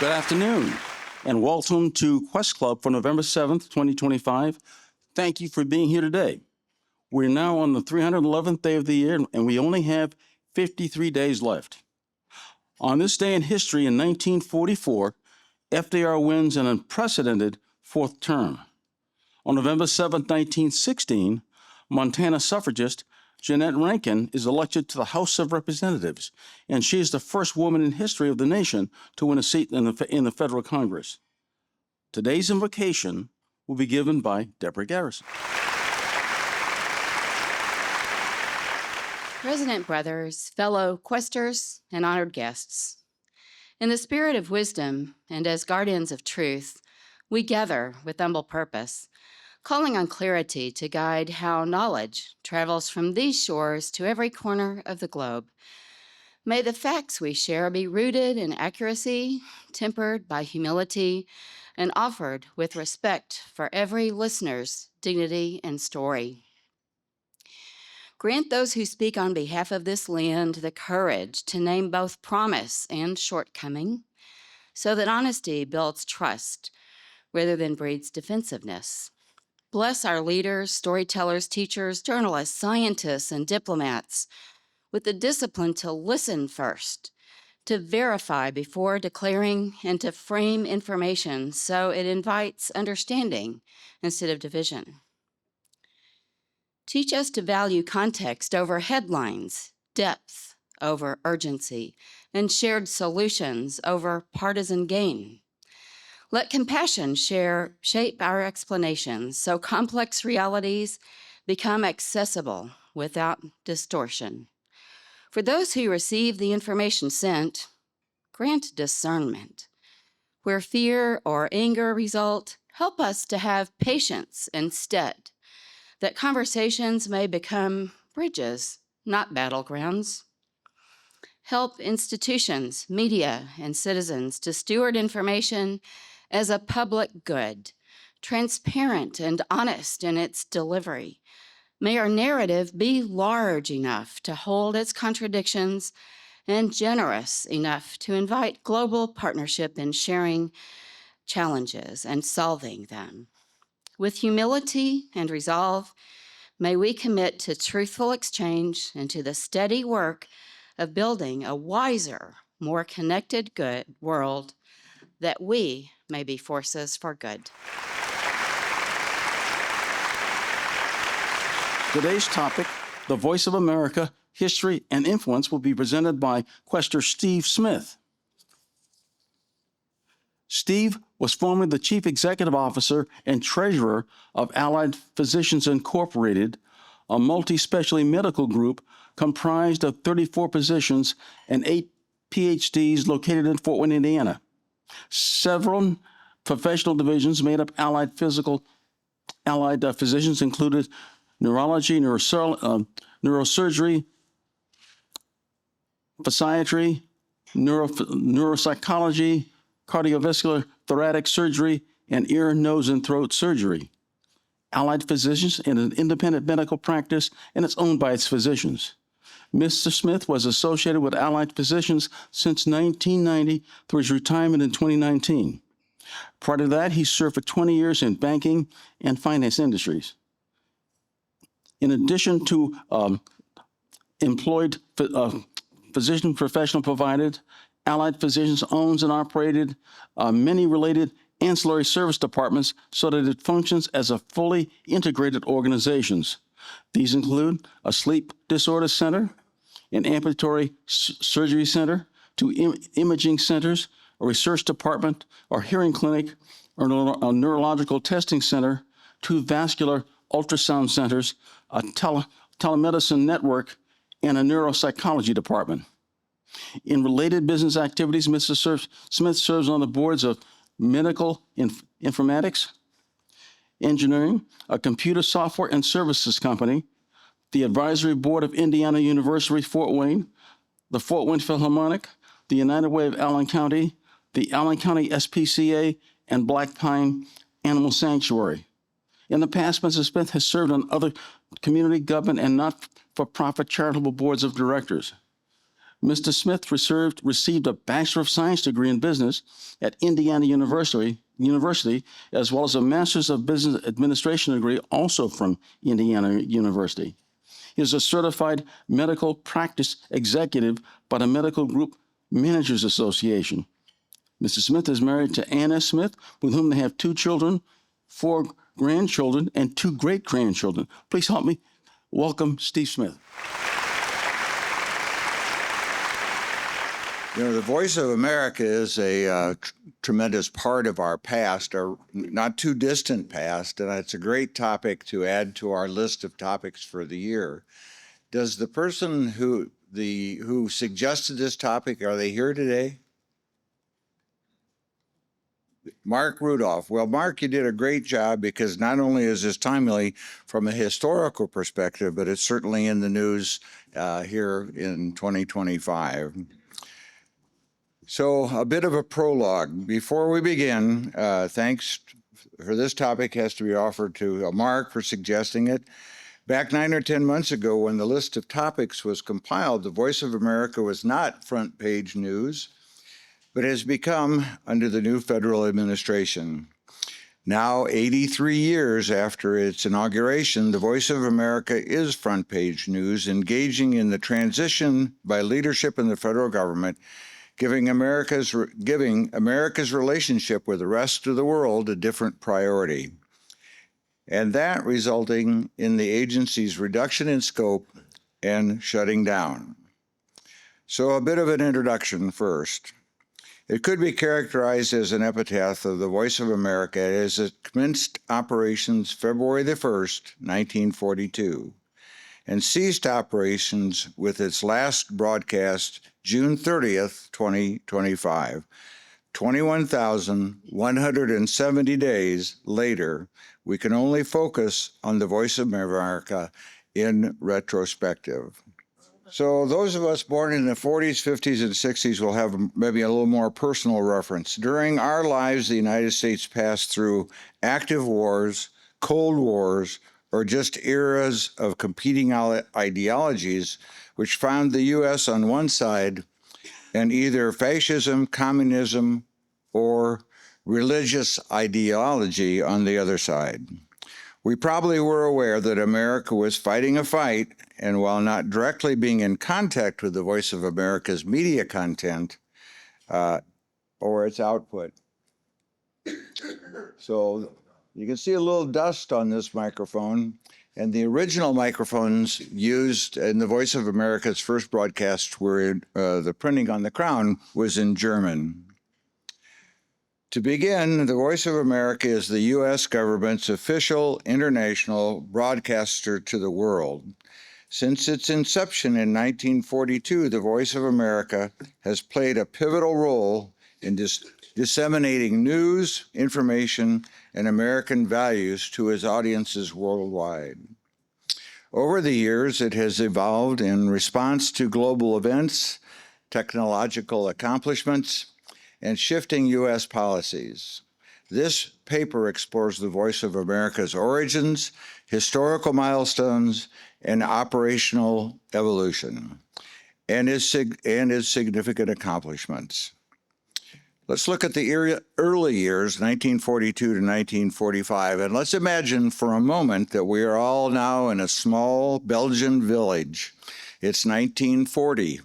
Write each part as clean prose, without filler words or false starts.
Good afternoon, and welcome to Quest Club for November 7th, 2025. Thank you for being here today. We're now on the 311th day of the year, and we only have 53 days left. On this day in history in 1944, FDR wins an unprecedented fourth term. On November 7, 1916, Montana suffragist Jeannette Rankin is elected to the House of Representatives, and she is the first woman in history of the nation to win a seat in the federal Congress. Today's invocation will be given by Deborah Garrison. President Brothers, fellow questers, and honored guests, in the spirit of wisdom and as guardians of truth, we gather with humble purpose, calling on clarity to guide how knowledge travels from these shores to every corner of the globe. May the facts we share be rooted in accuracy, tempered by humility, and offered with respect for every listener's dignity and story. Grant those who speak on behalf of this land the courage to name both promise and shortcoming, so that honesty builds trust rather than breeds defensiveness. Bless our leaders, storytellers, teachers, journalists, scientists, and diplomats with the discipline to listen first, to verify before declaring, and to frame information so it invites understanding instead of division. Teach us to value context over headlines, depth over urgency, and shared solutions over partisan gain. Let compassion shape our explanations so complex realities become accessible without distortion. For those who receive the information sent, grant discernment. Where fear or anger result, help us to have patience instead, that conversations may become bridges, not battlegrounds. Help institutions, media, and citizens to steward information as a public good, transparent and honest in its delivery. May our narrative be large enough to hold its contradictions and generous enough to invite global partnership in sharing challenges and solving them. With humility and resolve, may we commit to truthful exchange and to the steady work of building a wiser, more connected good world, that we may be forces for good. Today's topic, The Voice of America, History and Influence, will be presented by Quester Steve Smith. Steve was formerly the Chief Executive Officer and Treasurer of Allied Physicians Incorporated, a multi-specialty medical group comprised of 34 physicians and 8 PhDs located in Fort Wayne, Indiana. Several professional divisions made up Allied physicians included neurology, neurosurgery, physiatry, neuropsychology, cardiovascular, thoracic surgery, and ear, nose, and throat surgery. Allied Physicians is an independent medical practice, and it's owned by its physicians. Mr. Smith was associated with Allied Physicians since 1990 through his retirement in 2019. Prior to that, he served for 20 years in banking and finance industries. In addition to employed physician professional provided, Allied Physicians owns and operated many related ancillary service departments so that it functions as a fully integrated organization. These include a sleep disorder center, an ambulatory surgery center, 2 imaging centers, a research department, or hearing clinic, or a neurological testing center, 2 vascular ultrasound centers, a telemedicine network, and a neuropsychology department. In related business activities, Mr. Smith serves on the boards of medical informatics, engineering, a computer software and services company, the advisory board of Indiana University, Fort Wayne, the Fort Wayne Philharmonic, the United Way of Allen County, the Allen County SPCA, and Black Pine Animal Sanctuary. In the past, Mr. Smith has served on other community, government, and not-for-profit charitable boards of directors. Mr. Smith received a Bachelor of Science degree in business at Indiana University, as well as a Master's of Business Administration degree also from Indiana University. He is a certified medical practice executive by the Medical Group Managers Association. Mr. Smith is married to Anna Smith, with whom they have 2 children, 4 grandchildren, and 2 great-grandchildren. Please help me welcome Steve Smith. You know, the Voice of America is a tremendous part of our past, our not too distant past, and it's a great topic to add to our list of topics for the year. Does the person who suggested this topic, are they here today? Mark Rudolph. Well, Mark, you did a great job, because not only is this timely from a historical perspective, but it's certainly in the news here in 2025. So a bit of a prologue. Before we begin, thanks for this topic has to be offered to Mark for suggesting it. Back 9 or 10 months ago, when the list of topics was compiled, the Voice of America was not front page news, but has become under the new federal administration. Now, 83 years after its inauguration, the Voice of America is front page news, engaging in the transition by leadership in the federal government, giving America's relationship with the rest of the world a different priority, and that resulting in the agency's reduction in scope and shutting down. So a bit of an introduction first. It could be characterized as an epitaph of the Voice of America as it commenced operations February the 1st, 1942, and ceased operations with its last broadcast June 30th, 2025. 21,170 days later, we can only focus on the Voice of America in retrospective. So those of us born in the 40s, 50s, and 60s will have maybe a little more personal reference. During our lives, the United States passed through active wars, Cold Wars, or just eras of competing ideologies, which found the U.S. on one side and either fascism, communism, or religious ideology on the other side. We probably were aware that America was fighting a fight, and while not directly being in contact with the Voice of America's media content or its output. So you can see a little dust on this microphone, and the original microphones used in the Voice of America's first broadcast were the printing on the crown was in German. To begin, the Voice of America is the U.S. government's official international broadcaster to the world. Since its inception in 1942, the Voice of America has played a pivotal role in disseminating news, information, and American values to its audiences worldwide. Over the years, it has evolved in response to global events, technological accomplishments, and shifting U.S. policies. This paper explores the Voice of America's origins, historical milestones, and operational evolution, and its significant accomplishments. Let's look at the early years, 1942 to 1945, and let's imagine for a moment that we are all now in a small Belgian village. It's 1940.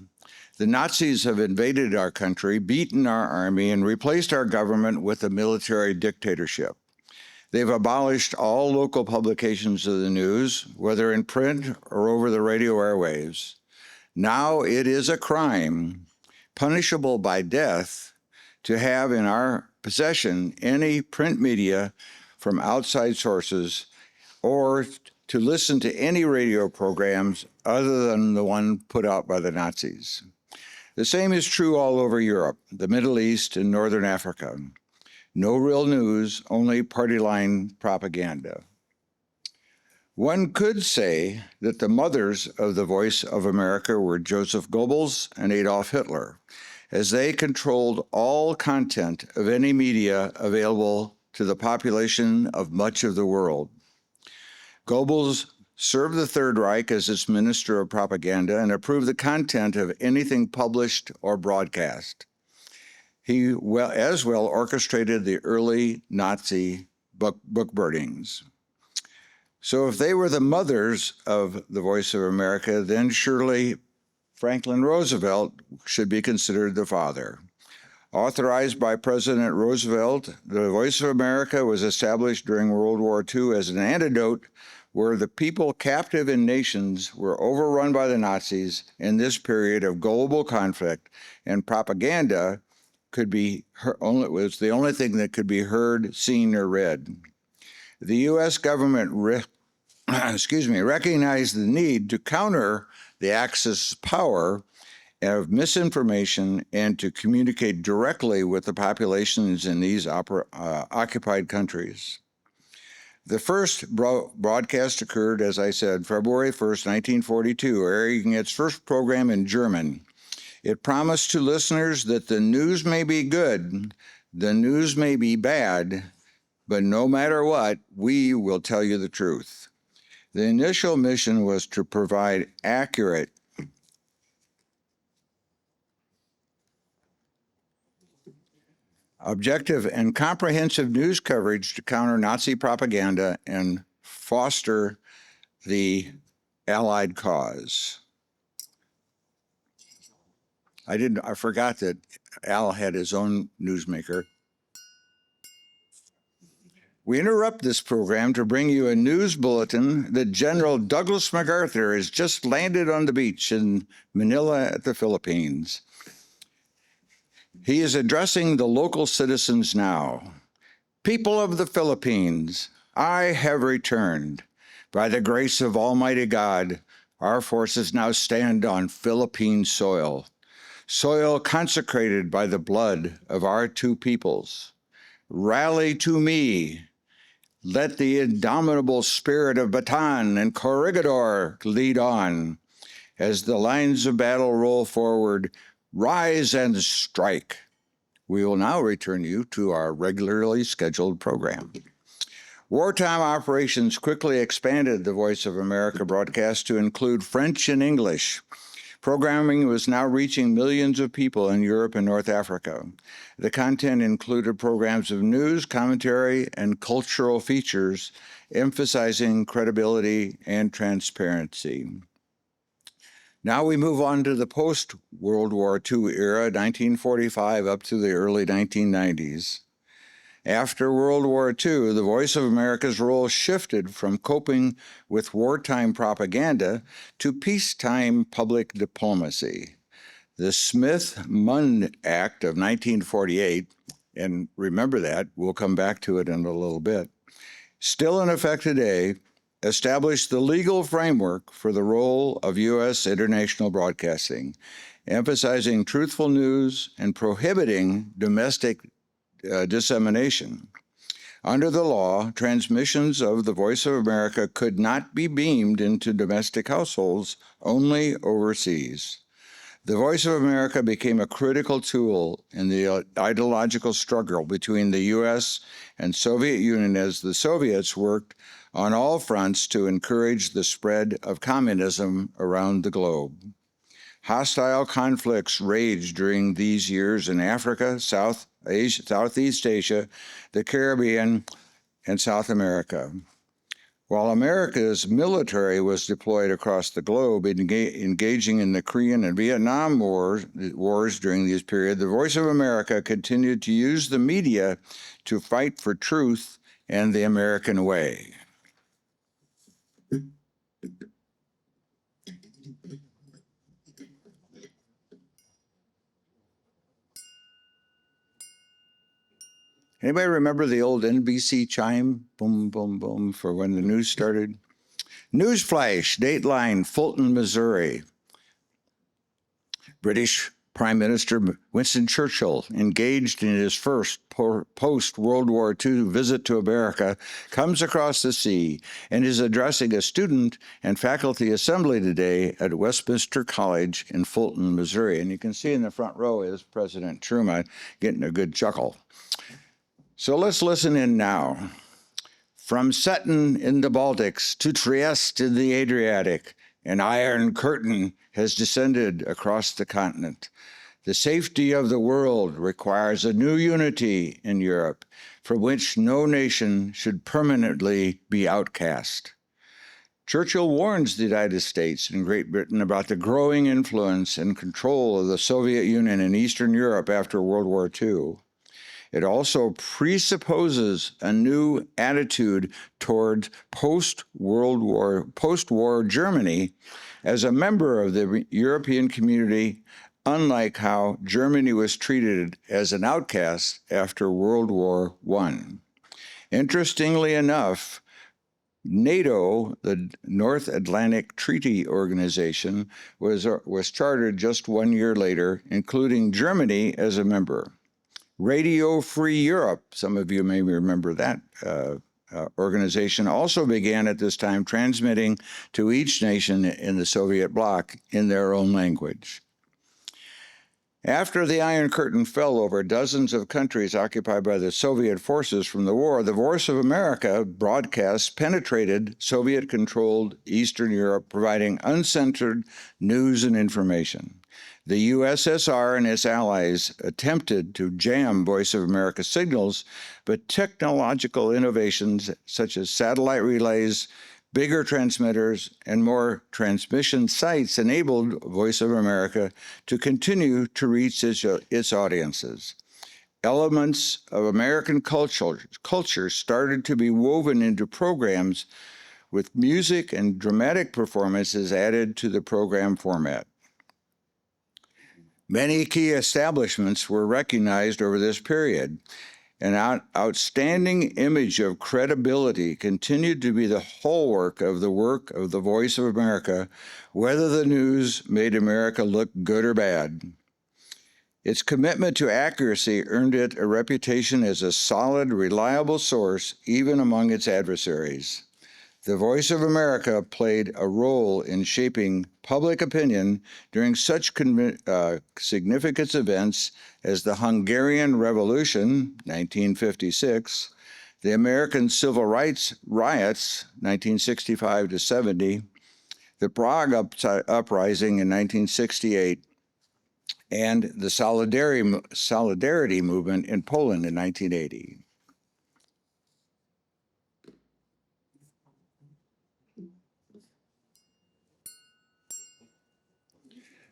The Nazis have invaded our country, beaten our army, and replaced our government with a military dictatorship. They've abolished all local publications of the news, whether in print or over the radio airwaves. Now it is a crime, punishable by death, to have in our possession any print media from outside sources or to listen to any radio programs other than the one put out by the Nazis. The same is true all over Europe, the Middle East, and Northern Africa. No real news, only party line propaganda. One could say that the mothers of the Voice of America were Joseph Goebbels and Adolf Hitler, as they controlled all content of any media available to the population of much of the world. Goebbels served the Third Reich as its minister of propaganda, and approved the content of anything published or broadcast. He as well orchestrated the early Nazi book burnings. So if they were the mothers of the Voice of America, then surely Franklin Roosevelt should be considered the father. Authorized by President Roosevelt, the Voice of America was established during World War II as an antidote where the people captive in nations were overrun by the Nazis in this period of global conflict, and propaganda was the only thing that could be heard, seen, or read. The U.S. government recognized the need to counter the Axis power of misinformation and to communicate directly with the populations in these occupied countries. The first broadcast occurred, as I said, February 1st, 1942, airing its first program in German. It promised to listeners that the news may be good, the news may be bad, but no matter what, we will tell you the truth. The initial mission was to provide accurate, objective, and comprehensive news coverage to counter Nazi propaganda and foster the Allied cause. I forgot that Al had his own newsmaker. We interrupt this program to bring you a news bulletin that General Douglas MacArthur has just landed on the beach in Manila at the Philippines. He is addressing the local citizens now. People of the Philippines, I have returned. By the grace of Almighty God, our forces now stand on Philippine soil, soil consecrated by the blood of our two peoples. Rally to me. Let the indomitable spirit of Bataan and Corregidor lead on. As the lines of battle roll forward, rise and strike. We will now return you to our regularly scheduled program. Wartime operations quickly expanded the Voice of America broadcast to include French and English. Programming was now reaching millions of people in Europe and North Africa. The content included programs of news, commentary, and cultural features, emphasizing credibility and transparency. Now we move on to the post-World War II era, 1945 up to the early 1990s. After World War II, the Voice of America's role shifted from coping with wartime propaganda to peacetime public diplomacy. The Smith-Mundt Act of 1948, and remember that, we'll come back to it in a little bit, still in effect today, established the legal framework for the role of U.S. international broadcasting, emphasizing truthful news and prohibiting domestic dissemination. Under the law, transmissions of the Voice of America could not be beamed into domestic households, only overseas. The Voice of America became a critical tool in the ideological struggle between the U.S. and Soviet Union as the Soviets worked on all fronts to encourage the spread of communism around the globe. Hostile conflicts raged during these years in Africa, Southeast Asia, the Caribbean, and South America. While America's military was deployed across the globe, engaging in the Korean and Vietnam wars during this period, the Voice of America continued to use the media to fight for truth and the American way. Anybody remember the old NBC chime? Boom, boom, boom, for when the news started? Newsflash, Dateline, Fulton, Missouri. British Prime Minister Winston Churchill, engaged in his first post-World War II visit to America, comes across the sea and is addressing a student and faculty assembly today at Westminster College in Fulton, Missouri. And you can see in the front row is President Truman getting a good chuckle. So let's listen in now. From Sutton in the Baltics to Trieste in the Adriatic, an iron curtain has descended across the continent. The safety of the world requires a new unity in Europe, from which no nation should permanently be outcast. Churchill warns the United States and Great Britain about the growing influence and control of the Soviet Union in Eastern Europe after World War II. It also presupposes a new attitude toward post-war Germany as a member of the European community, unlike how Germany was treated as an outcast after World War I. Interestingly enough, NATO, the North Atlantic Treaty Organization, was chartered just 1 year later, including Germany as a member. Radio Free Europe, some of you may remember that organization, also began at this time transmitting to each nation in the Soviet bloc in their own language. After the Iron Curtain fell over dozens of countries occupied by the Soviet forces from the war, the Voice of America broadcasts penetrated Soviet-controlled Eastern Europe, providing uncensored news and information. The USSR and its allies attempted to jam Voice of America signals, but technological innovations such as satellite relays, bigger transmitters, and more transmission sites enabled Voice of America to continue to reach its audiences. Elements of American culture started to be woven into programs, with music and dramatic performances added to the program format. Many key establishments were recognized over this period. An outstanding image of credibility continued to be the hallmark of the work of the Voice of America, whether the news made America look good or bad. Its commitment to accuracy earned it a reputation as a solid, reliable source, even among its adversaries. The Voice of America played a role in shaping public opinion during such significant events as the Hungarian Revolution, 1956, the American Civil Rights Riots, 1965 to 70, the Prague Uprising in 1968, and the Solidarity Movement in Poland in 1980.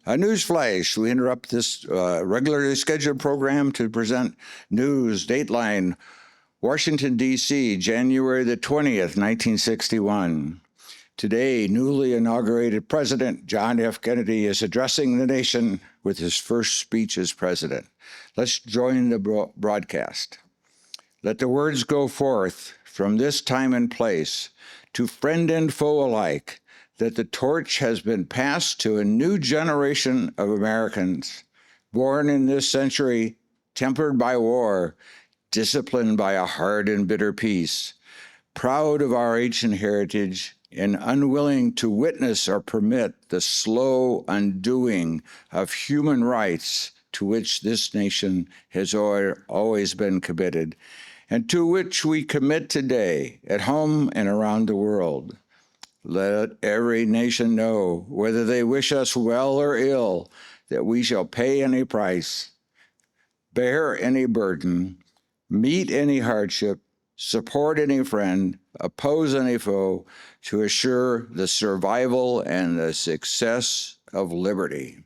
A news flash. We interrupt this regularly scheduled program to present news. Dateline, Washington, D.C., January the 20th, 1961. Today, newly inaugurated President John F. Kennedy is addressing the nation with his first speech as president. Let's join the broadcast. Let the words go forth from this time and place to friend and foe alike, that the torch has been passed to a new generation of Americans, born in this century, tempered by war, disciplined by a hard and bitter peace, proud of our ancient heritage, and unwilling to witness or permit the slow undoing of human rights to which this nation has always been committed, and to which we commit today at home and around the world. Let every nation know, whether they wish us well or ill, that we shall pay any price, bear any burden, meet any hardship, support any friend, oppose any foe, to assure the survival and the success of liberty.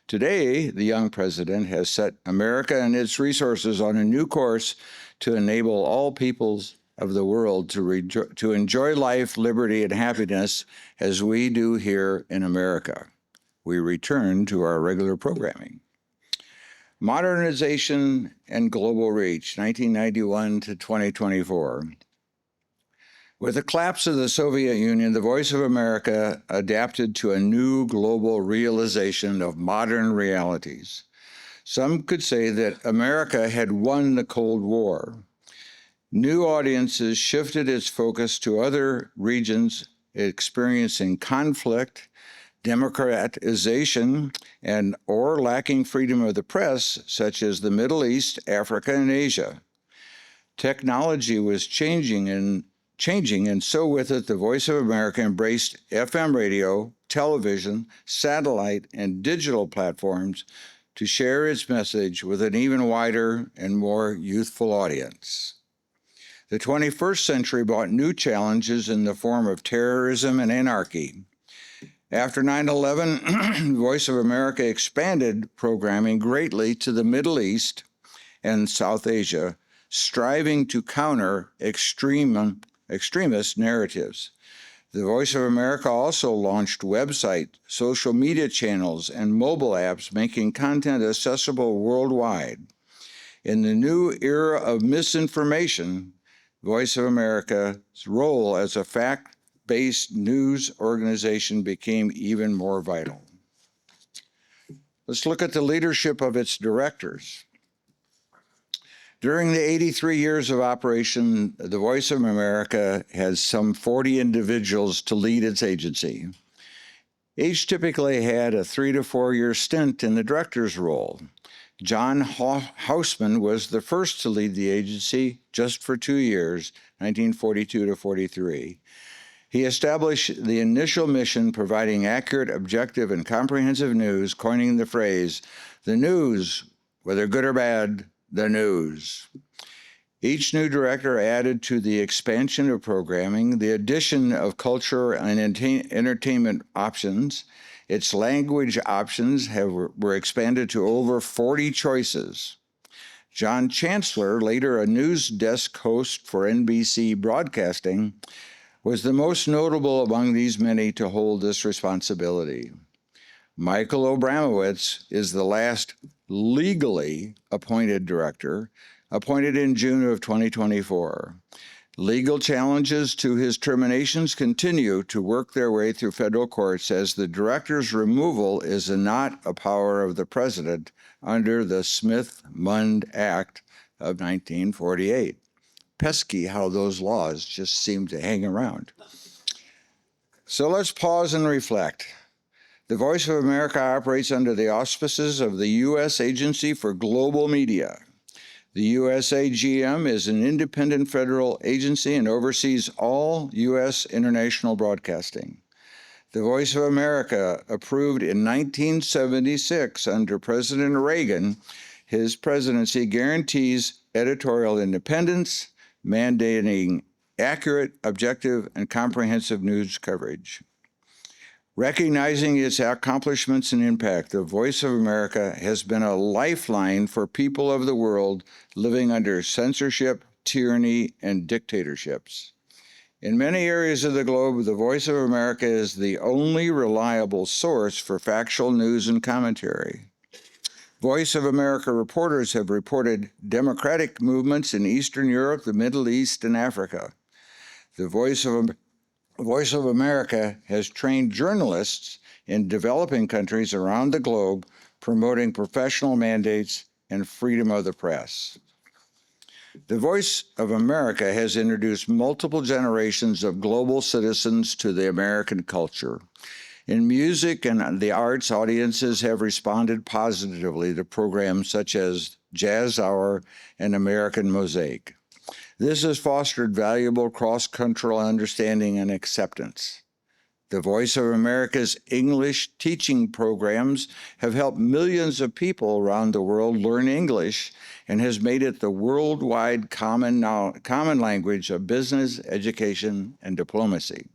Today, the young president has set America and its resources on a new course to enable all peoples of the world to enjoy life, liberty, and happiness as we do here in America. We return to our regular programming. Modernization and global reach, 1991 to 2024. With the collapse of the Soviet Union, the Voice of America adapted to a new global realization of modern realities. Some could say that America had won the Cold War. New audiences shifted its focus to other regions experiencing conflict, democratization, or lacking freedom of the press, such as the Middle East, Africa, and Asia. Technology was changing, and so with it, the Voice of America embraced FM radio, television, satellite, and digital platforms to share its message with an even wider and more youthful audience. The 21st century brought new challenges in the form of terrorism and anarchy. After 9/11, Voice of America expanded programming greatly to the Middle East and South Asia, striving to counter extremist narratives. The Voice of America also launched website, social media channels, and mobile apps, making content accessible worldwide. In the new era of misinformation, Voice of America's role as a fact-based news organization became even more vital. Let's look at the leadership of its directors. During the 83 years of operation, the Voice of America has some 40 individuals to lead its agency. Each typically had a 3 to 4 year stint in the director's role. John Hausman was the first to lead the agency just for 2 years, 1942 to 43. He established the initial mission, providing accurate, objective, and comprehensive news, coining the phrase, "The news, whether good or bad, the news." Each new director added to the expansion of programming the addition of culture and entertainment options. Its language options were expanded to over 40 choices. John Chancellor, later a news desk host for NBC Broadcasting, was the most notable among these many to hold this responsibility. Michael Obramowitz is the last legally appointed director, appointed in June of 2024. Legal challenges to his terminations continue to work their way through federal courts, as the director's removal is not a power of the president under the Smith-Mundt Act of 1948. Pesky how those laws just seem to hang around. So let's pause and reflect. The Voice of America operates under the auspices of the U.S. Agency for Global Media. The USAGM is an independent federal agency and oversees all U.S. international broadcasting. The Voice of America, approved in 1976 under President Reagan, his presidency guarantees editorial independence, mandating accurate, objective, and comprehensive news coverage. Recognizing its accomplishments and impact, the Voice of America has been a lifeline for people of the world living under censorship, tyranny, and dictatorships. In many areas of the globe, the Voice of America is the only reliable source for factual news and commentary. Voice of America reporters have reported democratic movements in Eastern Europe, the Middle East, and Africa. The Voice of America has trained journalists in developing countries around the globe, promoting professional mandates and freedom of the press. The Voice of America has introduced multiple generations of global citizens to the American culture. In music and the arts, audiences have responded positively to programs such as Jazz Hour and American Mosaic. This has fostered valuable cross-cultural understanding and acceptance. The Voice of America's English teaching programs have helped millions of people around the world learn English and has made it the worldwide common language of business, education, and diplomacy.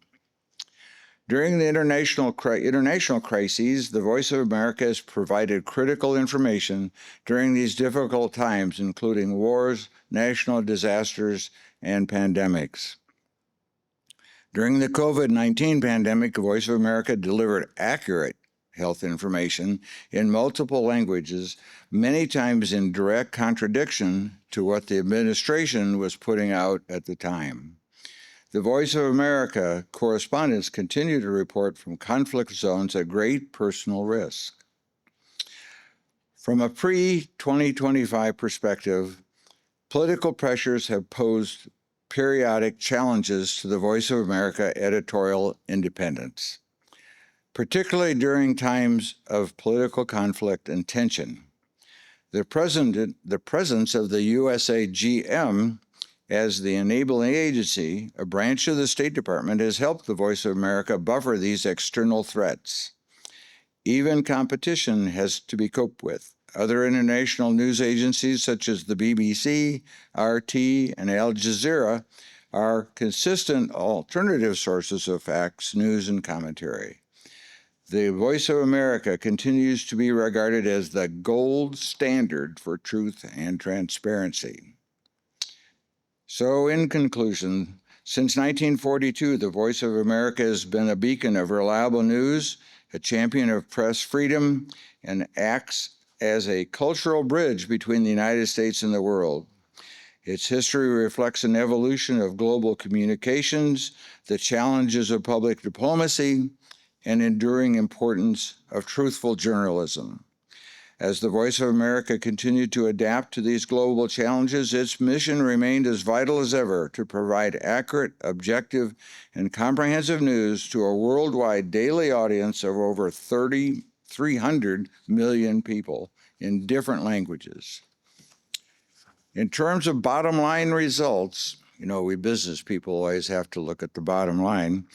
During the international crises, the Voice of America has provided critical information during these difficult times, including wars, national disasters, and pandemics. During the COVID-19 pandemic, the Voice of America delivered accurate health information in multiple languages, many times in direct contradiction to what the administration was putting out at the time. The Voice of America correspondents continue to report from conflict zones at great personal risk. From a pre-2025 perspective, political pressures have posed periodic challenges to the Voice of America editorial independence, particularly during times of political conflict and tension. The presence of the USAGM As the enabling agency, a branch of the State Department has helped the Voice of America buffer these external threats. Even competition has to be coped with. Other international news agencies such as the BBC, RT, and Al Jazeera are consistent alternative sources of facts, news, and commentary. The Voice of America continues to be regarded as the gold standard for truth and transparency. So, in conclusion, since 1942, the Voice of America has been a beacon of reliable news, a champion of press freedom, and acts as a cultural bridge between the United States and the world. Its history reflects an evolution of global communications, the challenges of public diplomacy, and enduring importance of truthful journalism. As the Voice of America continued to adapt to these global challenges, its mission remained as vital as ever to provide accurate, objective, and comprehensive news to a worldwide daily audience of over 300 million people in different languages. In terms of bottom line results, we business people always have to look at the bottom line.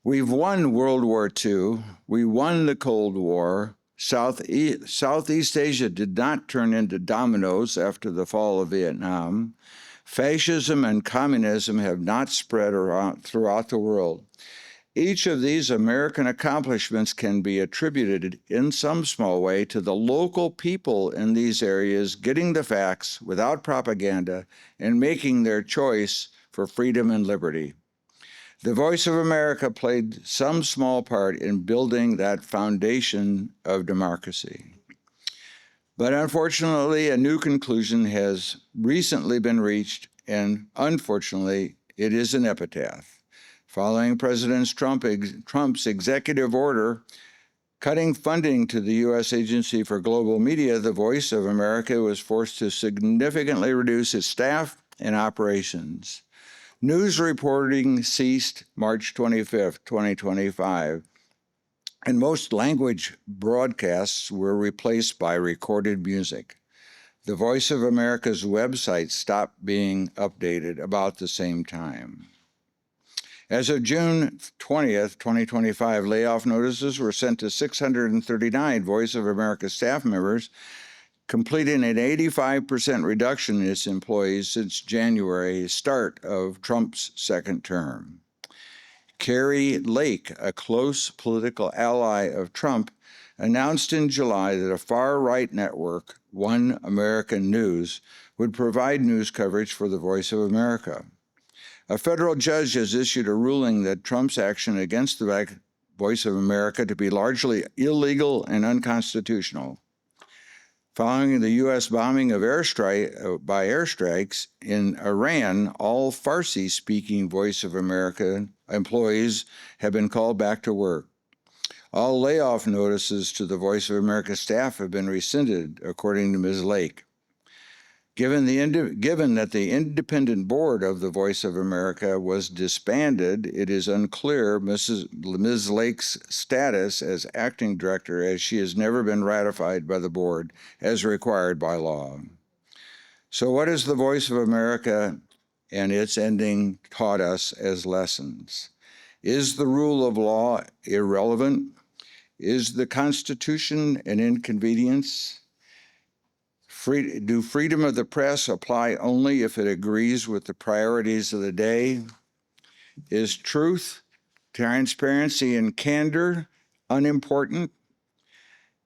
We've won World War II. We won the Cold War. Southeast Asia did not turn into dominoes after the fall of Vietnam. Fascism and communism have not spread around throughout the world. Each of these American accomplishments can be attributed in some small way to the local people in these areas getting the facts without propaganda and making their choice for freedom and liberty. The Voice of America played some small part in building that foundation of democracy. But unfortunately, a new conclusion has recently been reached, and unfortunately, it is an epitaph. Following President Trump's executive order cutting funding to the U.S. Agency for Global Media, the Voice of America was forced to significantly reduce its staff and operations. News reporting ceased March 25, 2025, and most language broadcasts were replaced by recorded music. The Voice of America's website stopped being updated about the same time. As of June 20th, 2025, layoff notices were sent to 639 Voice of America staff members, completing an 85% reduction in its employees since January, start of Trump's second term. Kari Lake, a close political ally of Trump, announced in July that a far-right network, One American News, would provide news coverage for the Voice of America. A federal judge has issued a ruling that Trump's action against the Voice of America to be largely illegal and unconstitutional. Following the U.S. bombing of by airstrikes in Iran, all Farsi-speaking Voice of America employees have been called back to work. All layoff notices to the Voice of America staff have been rescinded, according to Ms. Lake. Given that the independent board of the Voice of America was disbanded, it is unclear Ms. Lake's status as acting director, as she has never been ratified by the board as required by law. So what has the Voice of America and its ending taught us as lessons? Is the rule of law irrelevant? Is the Constitution an inconvenience? Do freedom of the press apply only if it agrees with the priorities of the day? Is truth, transparency, and candor unimportant?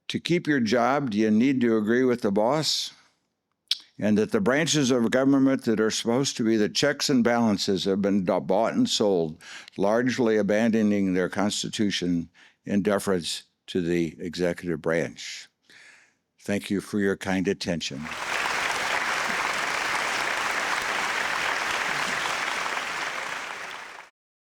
To keep your job, do you need to agree with the boss? And that the branches of government that are supposed to be the checks and balances have been bought and sold, largely abandoning their constitution in deference to the executive branch. Thank you for your kind attention.